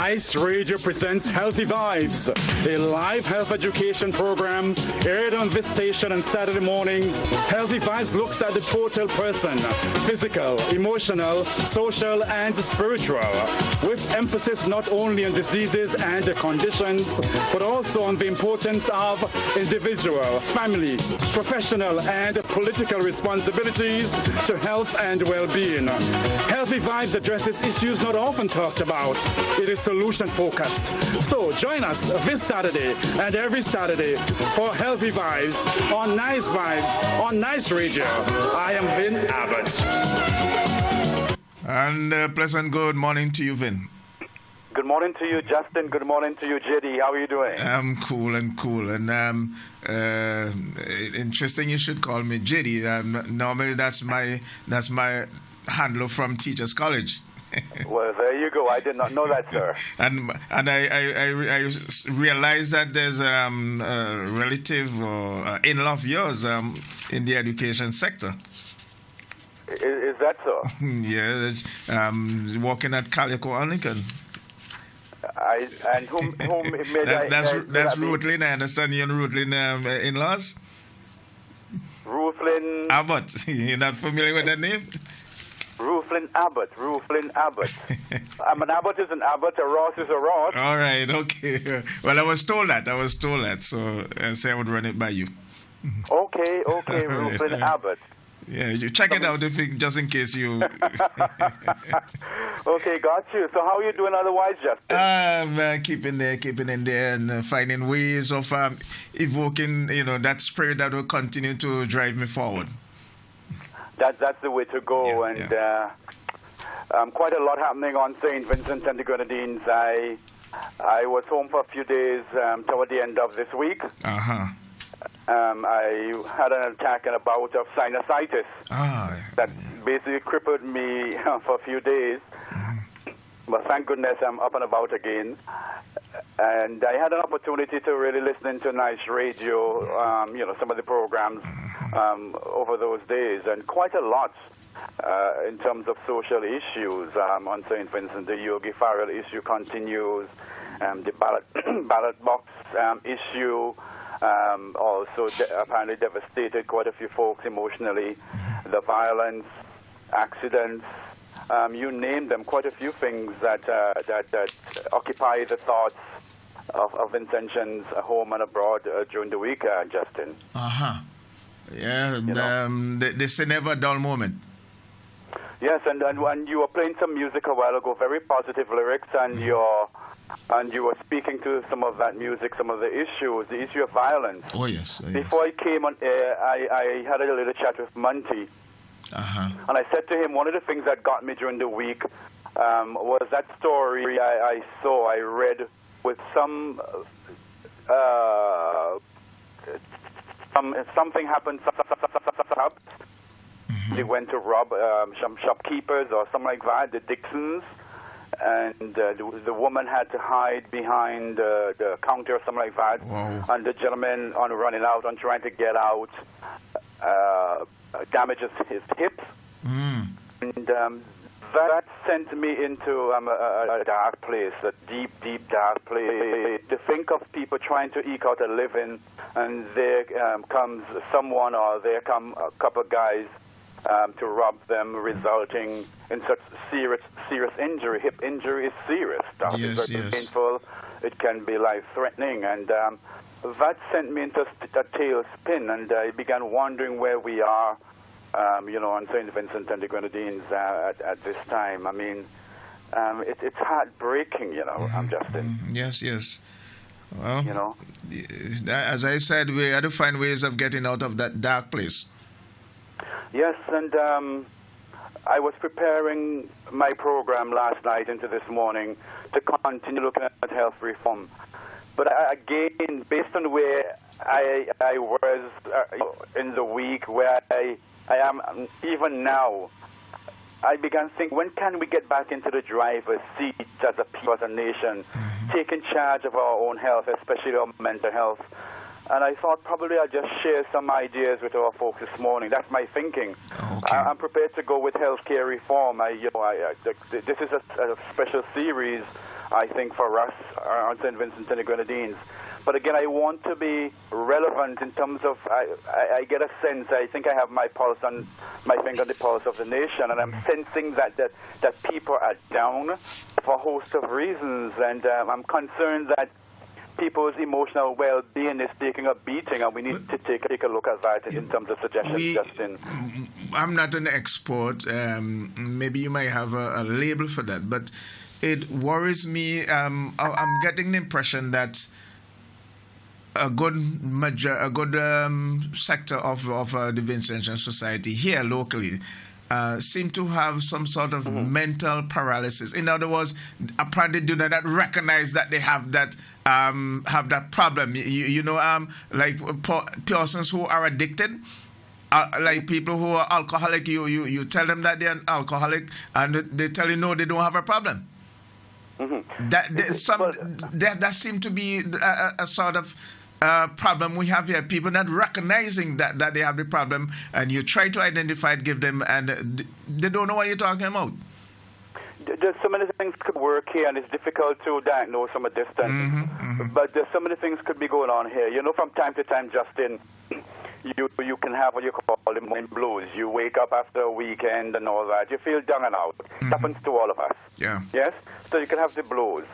Nice Radio presents Healthy Vibes, a live health education program aired on this station on Saturday mornings. Healthy Vibes looks at the total person, physical, emotional, social, and spiritual, with emphasis not only on diseases and conditions, but also on the importance of individual, family, professional, and political responsibilities to health and well-being. Healthy Vibes addresses issues not often talked about. It is solution-focused. So join us this Saturday and every Saturday for Healthy Vibes on Nice Vibes on Nice Radio. I am Vin Abbott. And pleasant good morning to you, Vin. Good morning to you, Justin. Good morning to you, JD. How are you doing? I'm cool. And interesting you should call me JD. Normally that's my handle from Teachers College. Well, there you go. I did not know that, sir. and I realized that there's a relative or in-law of yours in the education sector. Is that so? Yeah, working at Calico Arlington. And whom made that's Ruthlin. I understand you're Ruthlin in-laws? Ruthlin Abbott. You're not familiar with that name? Ruthlin Abbott. An Abbott is an Abbott, a Ross is a Ross. All right, okay. Well, I was told that, so I say I would run it by you. Okay, Ruthlin Abbott. Yeah, you check it out just in case you... Okay, got you. So how are you doing otherwise, Justin? Keeping in there and finding ways of evoking, that spirit that will continue to drive me forward. That's the way to go, quite a lot happening on St. Vincent and the Grenadines. I was home for a few days toward the end of this week. Uh-huh. I had an attack and a bout of sinusitis that basically crippled me for a few days. But thank goodness I'm up and about again. And I had an opportunity to really listen to Nice Radio, some of the programs over those days, and quite a lot in terms of social issues on St. Vincent. The Yogi Farrell issue continues, the ballot box issue also apparently devastated quite a few folks emotionally. The violence, accidents, you name them, quite a few things that occupy the thoughts of Vincentians home and abroad during the week, Justin. Yeah, this is never a dull moment. Yes, and you were playing some music a while ago, very positive lyrics, and you were speaking to some of that music, some of the issues, the issue of violence. Oh, yes. Before I came on air, I had a little chat with Monty. And I said to him, one of the things that got me during the week was that story I read with something happened. They went to rob some shopkeepers or something like that, the Dixons, and the woman had to hide behind the counter or something like that. Wow. And the gentleman, on running out, on trying to get out, damages his hips. And that sent me into a dark place, a deep, deep dark place. To think of people trying to eke out a living, and there comes someone, or there come a couple of guys to rob them, resulting in such serious injury. Hip injury is serious. It's very painful. It can be life-threatening, and that sent me into a tailspin, and I began wondering where we are, on St. Vincent and the Grenadines at this time. I mean, it's heartbreaking, Justin. Yes. Well, as I said, we had to find ways of getting out of that dark place. Yes, and I was preparing my program last night into this morning to continue looking at health reform. But again, based on where I was in the week, where I am even now, I began to think, when can we get back into the driver's seat as a people, as a nation, taking charge of our own health, especially our mental health? And I thought probably I'd just share some ideas with our folks this morning. That's my thinking. Okay. I'm prepared to go with healthcare reform. This is a special series I think, for us on St. Vincent and the Grenadines. But again, I want to be relevant in terms of, I get a sense, I think I have my finger on the pulse of the nation, and I'm sensing that people are down for a host of reasons, and I'm concerned that people's emotional well-being is taking a beating, and we need to take a look at that in terms of suggestions, Justin. I'm not an expert. Maybe you might have a label for that, but it worries me. I'm getting the impression that a good sector of the Vincentian Society here locally seem to have some sort of mental paralysis. In other words, apparently do not recognize that they have that problem. Like persons who are addicted. Like people who are alcoholic, you tell them that they're an alcoholic, and they tell you no, they don't have a problem. That seems to be a sort of problem we have here. People not recognizing that they have the problem, and you try to identify it, give them, and they don't know what you're talking about. There's so many things could work here, and it's difficult to diagnose from a distance. But there's so many things could be going on here. From time to time, Justin, you can have what you call the morning blues. You wake up after a weekend and all that. You feel down and out. It happens to all of us. Yeah. Yes? So you can have the blues.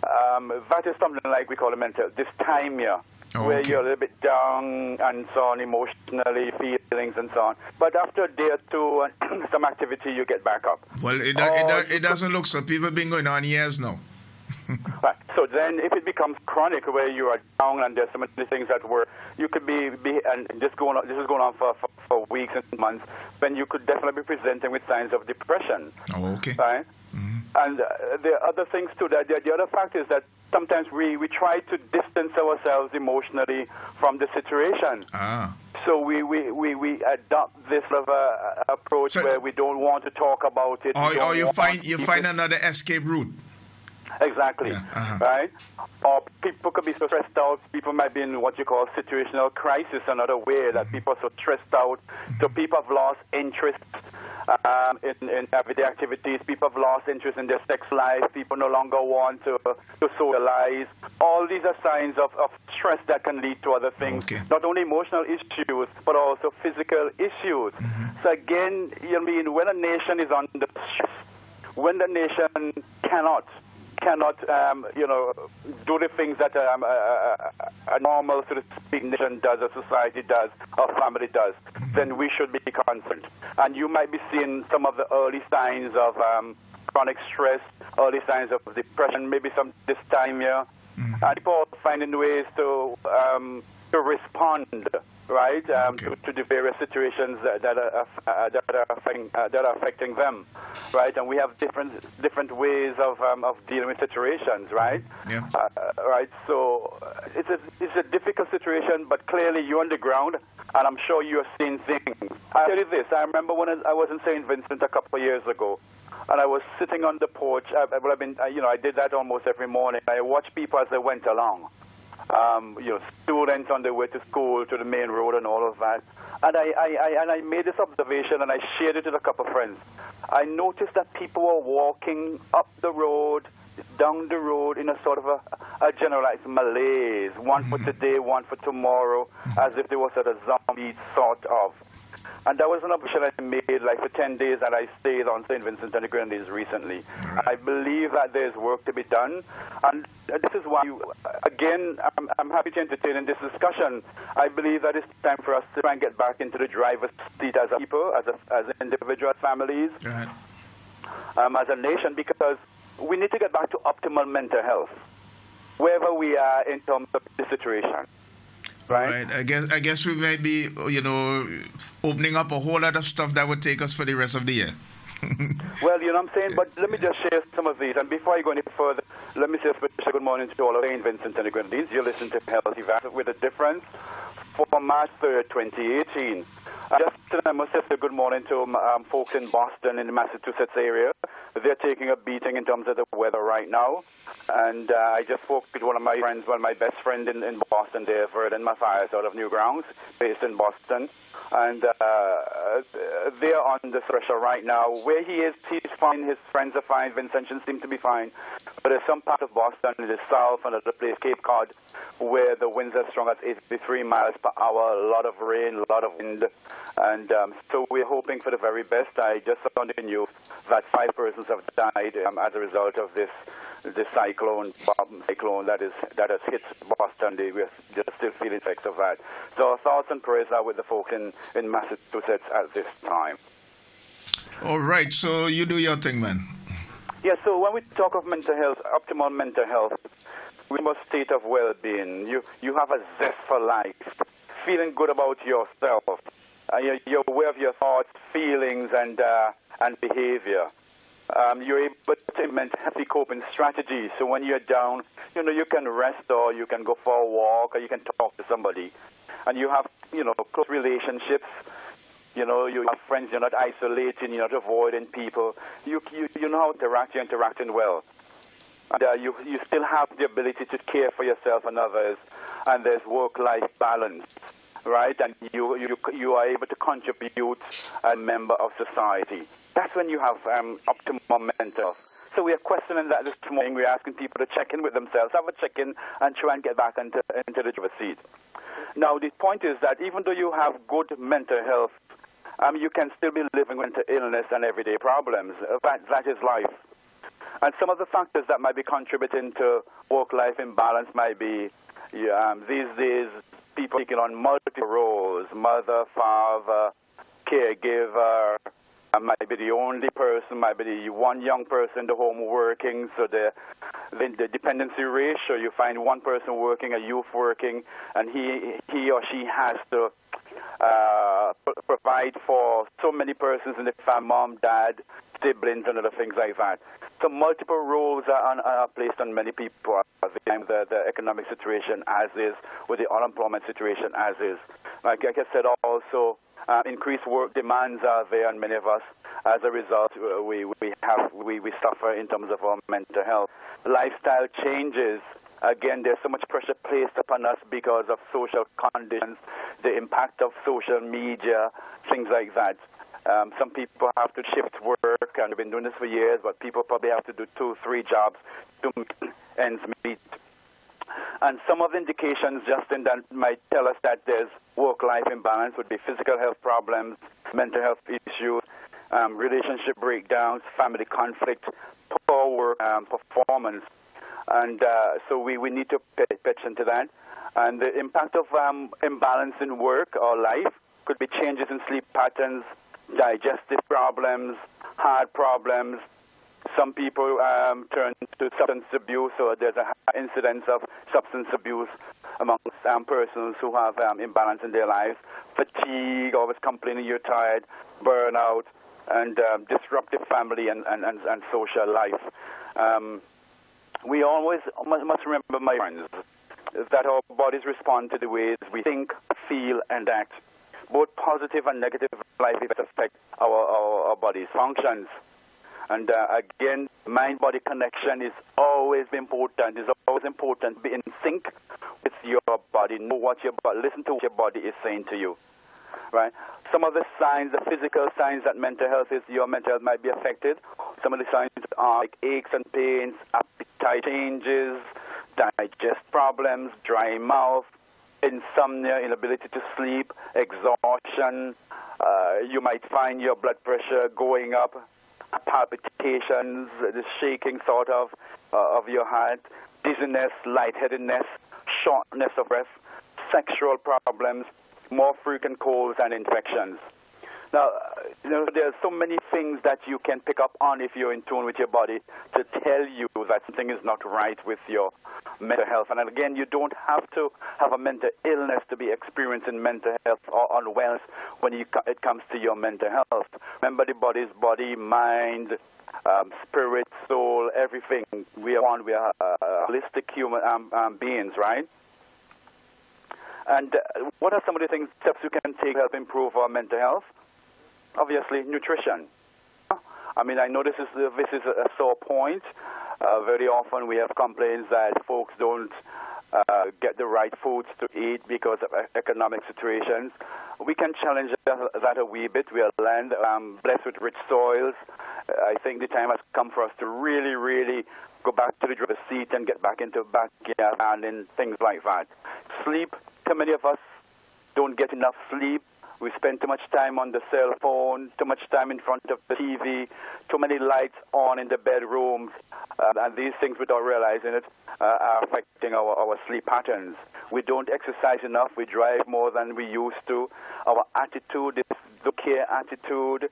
That is something like we call a mental dysthymia, where you're a little bit down and so on, emotionally, feelings and so on. But after a day or two and some activity, you get back up. Well, it doesn't look so. People have been going on years now. Right. So then if it becomes chronic, where you are down and there's so many things that were, you could be and this is going on for weeks and months, then you could definitely be presenting with signs of depression. Oh, okay. Right? And there are other things too. The other fact is that sometimes we try to distance ourselves emotionally from the situation. So we adopt this sort of approach where we don't want to talk about it. Or you find another escape route. Exactly, right? Or people could be so stressed out. People might be in what you call situational crisis, another way that people are so stressed out. So people have lost interest in everyday activities. People have lost interest in their sex life. People no longer want to socialize. All these are signs of stress that can lead to other things. Not only emotional issues, but also physical issues. So again, when a nation is under stress, when the nation cannot do the things that a normal, so to speak, nation does, a society does, a family does, then we should be concerned. And you might be seeing some of the early signs of chronic stress, early signs of depression, maybe some dysthymia, and people are finding ways to respond, right, to the various situations that are affecting them, right? And we have different ways of dealing with situations, right? Yeah. Right. So it's a difficult situation, but clearly you're on the ground, and I'm sure you're seeing things. I'll tell you this: I remember when I was in St. Vincent a couple of years ago, and I was sitting on the porch. I did that almost every morning. I watched people as they went along. Students on their way to school, to the main road and all of that. And I made this observation, and I shared it with a couple of friends. I noticed that people were walking up the road, down the road in a sort of a generalized malaise, one for today, one for tomorrow, as if they were sort of zombies, sort of. And that was an observation I made like for 10 days that I stayed on St. Vincent and the Grenadines recently. Right. I believe that there's work to be done. And this is why, again, I'm happy to entertain in this discussion. I believe that it's time for us to try and get back into the driver's seat as a people, as individual families, right, as a nation, because we need to get back to optimal mental health, wherever we are in terms of the situation. Right. I guess we may be, opening up a whole lot of stuff that would take us for the rest of the year. Well, you know what I'm saying? But let me just share some of these. And before I go any further, let me say a special good morning to all of St. Vincent and the Grenadines. You're listening to Healthy Vibes with a Difference. for March 3rd, 2018. I must say good morning to folks in Boston, in the Massachusetts area. They're taking a beating in terms of the weather right now. And I just spoke with one of my friends, my best friend in Boston, there, Verdon Mathias, out of Newgrounds, based in Boston. And they're under pressure right now. Where he is, he's fine. His friends are fine. Vincentians seem to be fine. But there's some part of Boston in the south and the place, Cape Cod, where the winds are strong at 83 miles per hour, a lot of rain, a lot of wind. And so we're hoping for the very best. I just saw on the news that 5 persons have died as a result of this cyclone that has hit Boston. We're still feeling effects of that. So our thoughts and prayers are with the folks in Massachusetts at this time. All right, so you do your thing, man. Yeah, so when we talk of mental health, optimal mental health, we must state of well-being. You have a zest for life, feeling good about yourself. You're aware of your thoughts, feelings, and behavior. You're able to implement healthy coping strategies. So when you're down, you can rest, or you can go for a walk, or you can talk to somebody. And you have, close relationships. You have friends. You're not isolating. You're not avoiding people. You know how to interact. You're interacting well. And you still have the ability to care for yourself and others. And there's work-life balance, right? And you are able to contribute as a member of society. That's when you have optimum mental health. So we are questioning that this morning. We're asking people to check in with themselves, have a check-in, and try and get back into the driver's seat. Now, the point is that even though you have good mental health, you can still be living with mental illness and everyday problems. That is life. And some of the factors that might be contributing to work-life imbalance might be, these days, people taking on multiple roles, mother, father, caregiver, might be the only person, might be the one young person in the home working. So the dependency ratio, you find one person working, a youth working, and he or she has to provide for so many persons in the family, mom, dad, siblings, and other things like that. So multiple roles are placed on many people at the time, the economic situation as is, with the unemployment situation as is. Like I said, also, increased work demands are there on many of us. As a result, we suffer in terms of our mental health. Lifestyle changes. Again, there's so much pressure placed upon us because of social conditions, the impact of social media, things like that. Some people have to shift work, and they've been doing this for years, but people probably have to do 2-3 jobs to make ends meet. And some of the indications, Justin, that might tell us that there's work-life imbalance would be physical health problems, mental health issues, relationship breakdowns, family conflict, poor work performance. And so we need to pay attention to that. And the impact of imbalance in work or life could be changes in sleep patterns, digestive problems, heart problems. Some people turn to substance abuse, so there's a high incidence of substance abuse amongst persons who have imbalance in their lives. Fatigue, always complaining you're tired, burnout, and disruptive family and social life. We always must remember, my friends, that our bodies respond to the ways we think, feel, and act. Both positive and negative life events affect our body's functions. And again, mind-body connection is always important. It's always important to be in sync with your body. Know what your body, listen to what your body is saying to you. Right? Some of the signs, the physical signs that mental health is, your mental health might be affected. Some of the signs are like aches and pains, appetite changes, digest problems, dry mouth, insomnia, inability to sleep, exhaustion. You might find your blood pressure going up, palpitations, the shaking sort of your heart, dizziness, lightheadedness, shortness of breath, sexual problems, more frequent colds and infections. Now, there's so many things that you can pick up on if you're in tune with your body to tell you that something is not right with your mental health. And again, you don't have to have a mental illness to be experiencing mental health or unwellness when it comes to your mental health. Remember, the body is body, mind, spirit, soul, everything. We are holistic human beings, right? And what are some of the steps we can take to help improve our mental health? Obviously, nutrition. I mean, I know this is a sore point. Very often we have complaints that folks don't get the right foods to eat because of economic situations. We can challenge that a wee bit. We are land blessed with rich soils. I think the time has come for us to really, really go back to the driver's seat and get back into backyard and things like that. Sleep. Too many of us don't get enough sleep. We spend too much time on the cell phone, too much time in front of the TV, too many lights on in the bedrooms, and these things, without realizing it, are affecting our sleep patterns. We don't exercise enough. We drive more than we used to. Our attitude is the care attitude.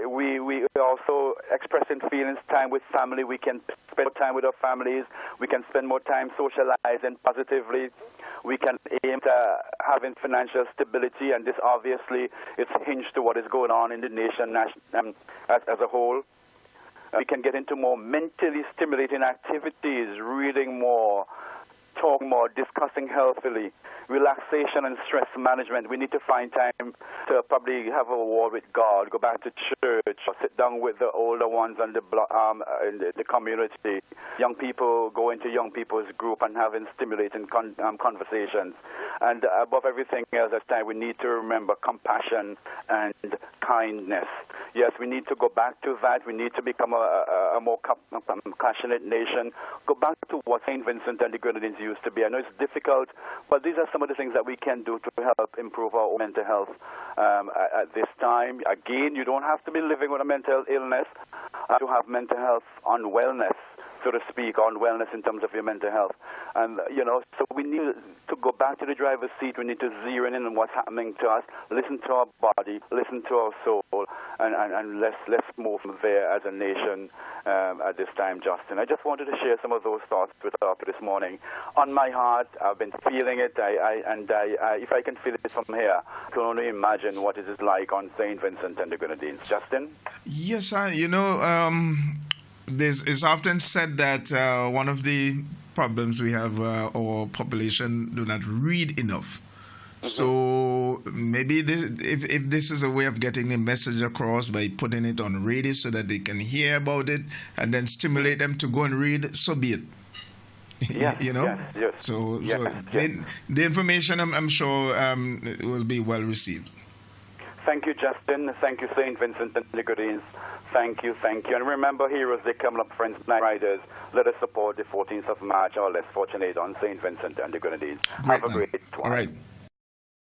We also expressing feelings, time with family. We can spend more time with our families. We can spend more time socializing positively. We can aim to having financial stability, and this obviously is hinged to what is going on in the nation as a whole. We can get into more mentally stimulating activities, reading more, talking more, discussing healthily, relaxation and stress management. We need to find time to probably have a war with God, go back to church, or sit down with the older ones in the community. Young people go into young people's group and having stimulating conversations. And above everything else, at time we need to remember compassion and kindness. Yes, we need to go back to that. We need to become a more compassionate nation. Go back to what St. Vincent and the Grenadines used to be. I know it's difficult, but these are some of the things that we can do to help improve our mental health at this time. Again, you don't have to be living with a mental illness to have mental health unwellness, so to speak, on wellness in terms of your mental health. And, so we need to go back to the driver's seat. We need to zero in on what's happening to us, listen to our body, listen to our soul, and let's move from there as a nation at this time, Justin. I just wanted to share some of those thoughts with us this morning. On my heart, I've been feeling it, if I can feel it from here, I can only imagine what it is like on St. Vincent and the Grenadines. Justin? Yes, sir. It's often said that one of the problems we have, our population do not read enough. Mm-hmm. So maybe if this is a way of getting the message across by putting it on radio so that they can hear about it and then stimulate them to go and read, so be it. Yes, yes. So the information, I'm sure, will be well received. Thank you, Justin. Thank you, St. Vincent and the Grenadines. Thank you. And remember, Heroes, they come up, Friends, Night Riders. Let us support the 14th of March, our less fortunate on St. Vincent and the Grenadines. Have a great one. All right.